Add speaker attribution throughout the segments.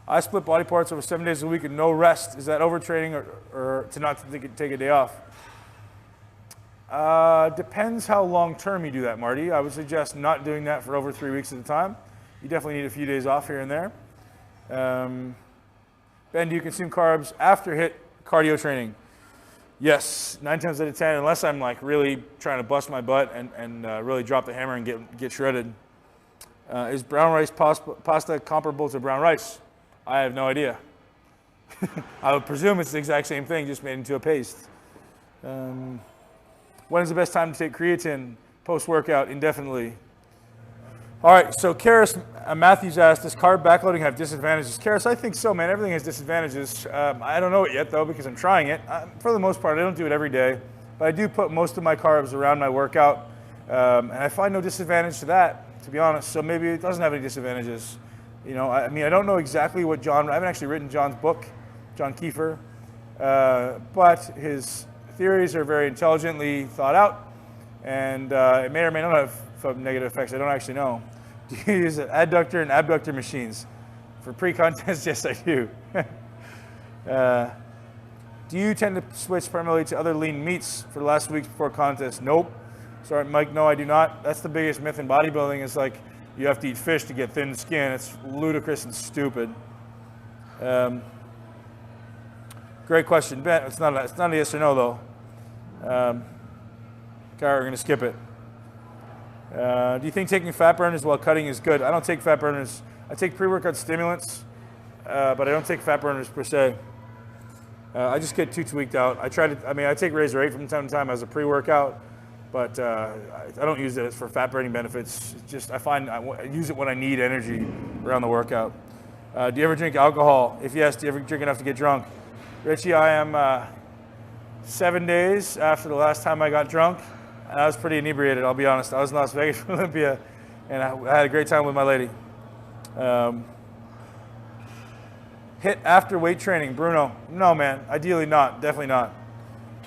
Speaker 1: I split body parts over 7 days a week and no rest. Is that overtraining or to not take a day off? Depends how long term you do that, Marty. I would suggest not doing that for over 3 weeks at a time. You definitely need a few days off here and there. Ben, do you consume carbs after HIIT cardio training? Yes, 9 times out of 10, unless I'm like really trying to bust my butt and really drop the hammer and get shredded. Is brown rice pasta comparable to brown rice? I have no idea. I would presume it's the exact same thing, just made into a paste. When is the best time to take creatine? Post-workout, indefinitely. All right, so Karis Matthews asked, does carb backloading have disadvantages? Karis, I think so, man. Everything has disadvantages. I don't know it yet, though, because I'm trying it. For the most part, I don't do it every day, but I do put most of my carbs around my workout, and I find no disadvantage to that, to be honest. So maybe it doesn't have any disadvantages. You know, I mean, I don't know exactly what I haven't actually written John's book, John Kiefer, but his theories are very intelligently thought out, and it may or may not have negative effects. I don't actually know. Do you use adductor and abductor machines? For pre-contest, yes, I do. Do you tend to switch primarily to other lean meats for the last weeks before contest? Nope. Sorry, Mike, no, I do not. That's the biggest myth in bodybuilding is like you have to eat fish to get thin skin. It's ludicrous and stupid. Great question, Ben. It's not a yes or no, though. Okay, we're going to skip it. Do you think taking fat burners while cutting is good? I don't take fat burners. I take pre-workout stimulants, but I don't take fat burners per se. I just get too tweaked out. I take Razor 8 from time to time as a pre-workout, but I don't use it for fat burning benefits. It's just I use it when I need energy around the workout. Do you ever drink alcohol? If yes, do you ever drink enough to get drunk? Richie, I am 7 days after the last time I got drunk, and I was pretty inebriated, I'll be honest. I was in Las Vegas for Olympia, and I had a great time with my lady. HIIT after weight training, Bruno? No, man, ideally not, definitely not.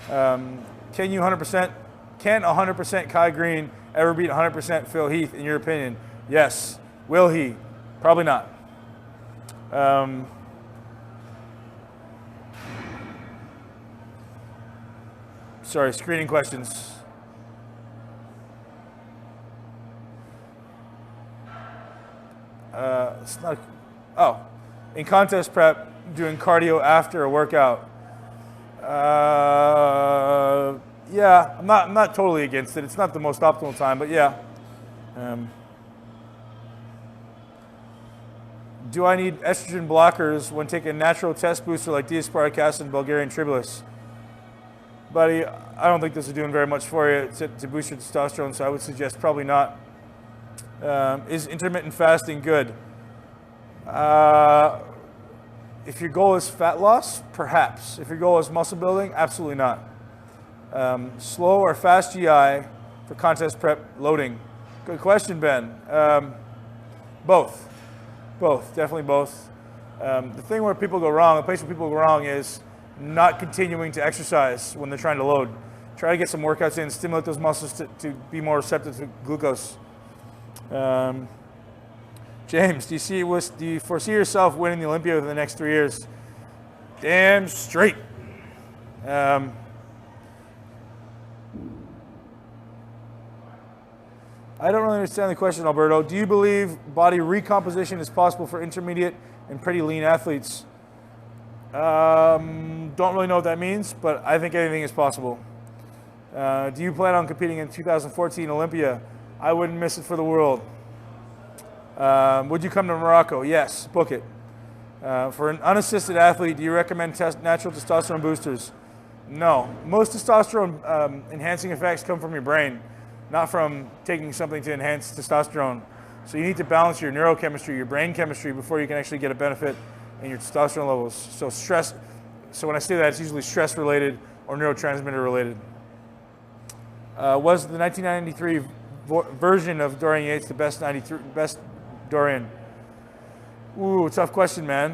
Speaker 1: Can 100% Kai Green ever beat 100% Phil Heath, in your opinion? Yes. Will he? Probably not. Sorry, screening questions. It's not. Oh, in contest prep, doing cardio after a workout. Yeah, I'm not totally against it. It's not the most optimal time, but yeah. Do I need estrogen blockers when taking a natural test booster like D-aspartic acid and Bulgarian tribulus? Buddy, I don't think this is doing very much for you to boost your testosterone, so I would suggest probably not. Is intermittent fasting good? If your goal is fat loss, perhaps. If your goal is muscle building, absolutely not. Slow or fast GI for contest prep loading? Good question, Ben. Both. Both, definitely both. The thing where people go wrong, the place where people go wrong is not continuing to exercise when they're trying to load. Try to get some workouts in, stimulate those muscles to be more receptive to glucose. James, do you foresee yourself winning the Olympia within the next 3 years? Damn straight. I don't really understand the question, Alberto. Do you believe body recomposition is possible for intermediate and pretty lean athletes? Don't really know what that means, but I think anything is possible. Do you plan on competing in 2014 Olympia? I wouldn't miss it for the world. Would you come to Morocco? Yes, book it. For an unassisted athlete, do you recommend natural testosterone boosters? No. Most testosterone enhancing effects come from your brain, not from taking something to enhance testosterone. So you need to balance your neurochemistry, your brain chemistry, before you can actually get a benefit in your testosterone levels. So so when I say that, it's usually stress related or neurotransmitter related. Was the 1993 version of Dorian Yates the best Dorian? Ooh, tough question, man.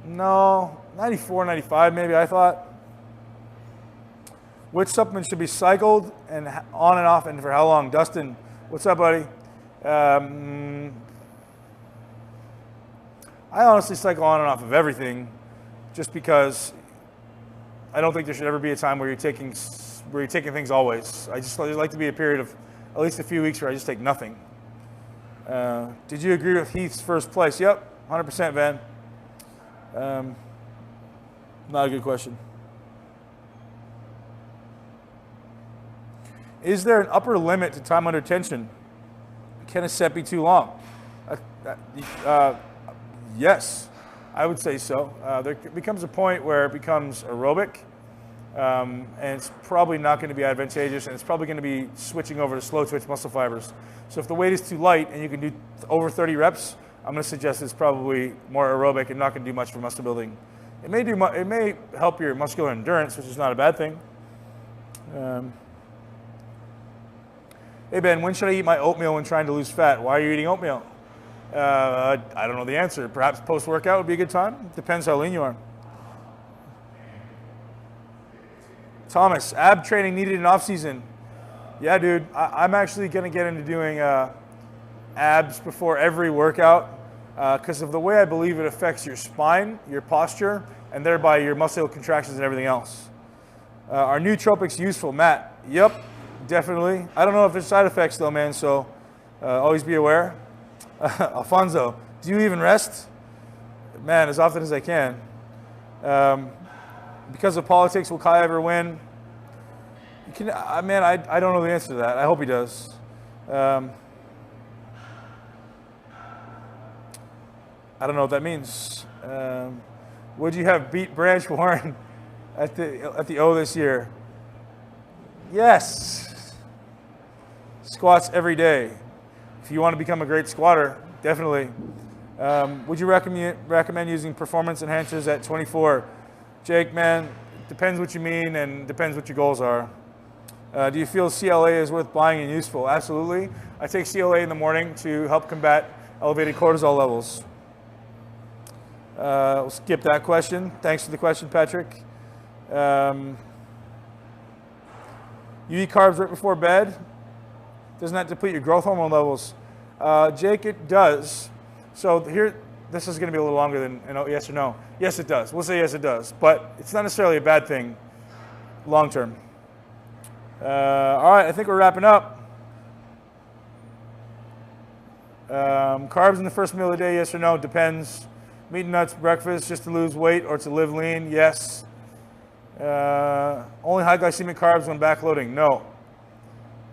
Speaker 1: No, 94, 95 maybe, I thought. Which supplements should be cycled and on and off, and for how long? Dustin, what's up, buddy? I honestly cycle on and off of everything, just because I don't think there should ever be a time where you're taking things always. There's like to be a period of at least a few weeks where I just take nothing. Did you agree with Heath's first place? Yep, 100%, Van. Not a good question. Is there an upper limit to time under tension? Can a set be too long? Yes, I would say so. There becomes a point where it becomes aerobic, and it's probably not going to be advantageous, and it's probably going to be switching over to slow twitch muscle fibers. So if the weight is too light and you can do over 30 reps, I'm going to suggest it's probably more aerobic and not going to do much for muscle building. It may help your muscular endurance, which is not a bad thing. Hey Ben, when should I eat my oatmeal when trying to lose fat? Why are you eating oatmeal? I don't know the answer. Perhaps post-workout would be a good time. Depends how lean you are. Thomas, ab training needed in off-season. Yeah, dude, I'm actually going to get into doing abs before every workout because of the way I believe it affects your spine, your posture, and thereby your muscle contractions and everything else. Are nootropics useful? Matt, yep, definitely. I don't know if there's side effects though, man, so always be aware. Alfonso, do you even rest? Man, as often as I can. Because of politics, will Kai ever win? Man, I don't know the answer to that. I hope he does. I don't know what that means. Would you have beat Branch Warren at the O this year? Yes. Squats every day. If you want to become a great squatter, definitely. Would you recommend using performance enhancers at 24? Jake, man, depends what you mean and depends what your goals are. Do you feel CLA is worth buying and useful? Absolutely. I take CLA in the morning to help combat elevated cortisol levels. We'll skip that question. Thanks for the question, Patrick. You eat carbs right before bed? Doesn't that deplete your growth hormone levels? Jake, it does. So here, this is going to be a little longer than yes or no. Yes, it does. We'll say yes, it does. But it's not necessarily a bad thing long term. All right, I think we're wrapping up. Carbs in the first meal of the day, yes or no? Depends. Meat and nuts, breakfast, just to lose weight or to live lean? Yes. Only high glycemic carbs when backloading? No.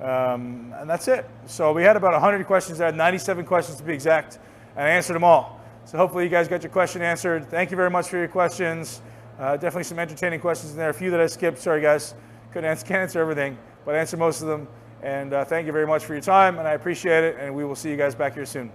Speaker 1: And that's it. So we had about 100 questions. I had 97 questions to be exact, and I answered them all. So hopefully you guys got your question answered. Thank you very much for your questions. Definitely some entertaining questions in there. A few that I skipped. Sorry, guys. Can't answer everything, but I answered most of them. And thank you very much for your time, and I appreciate it. And we will see you guys back here soon.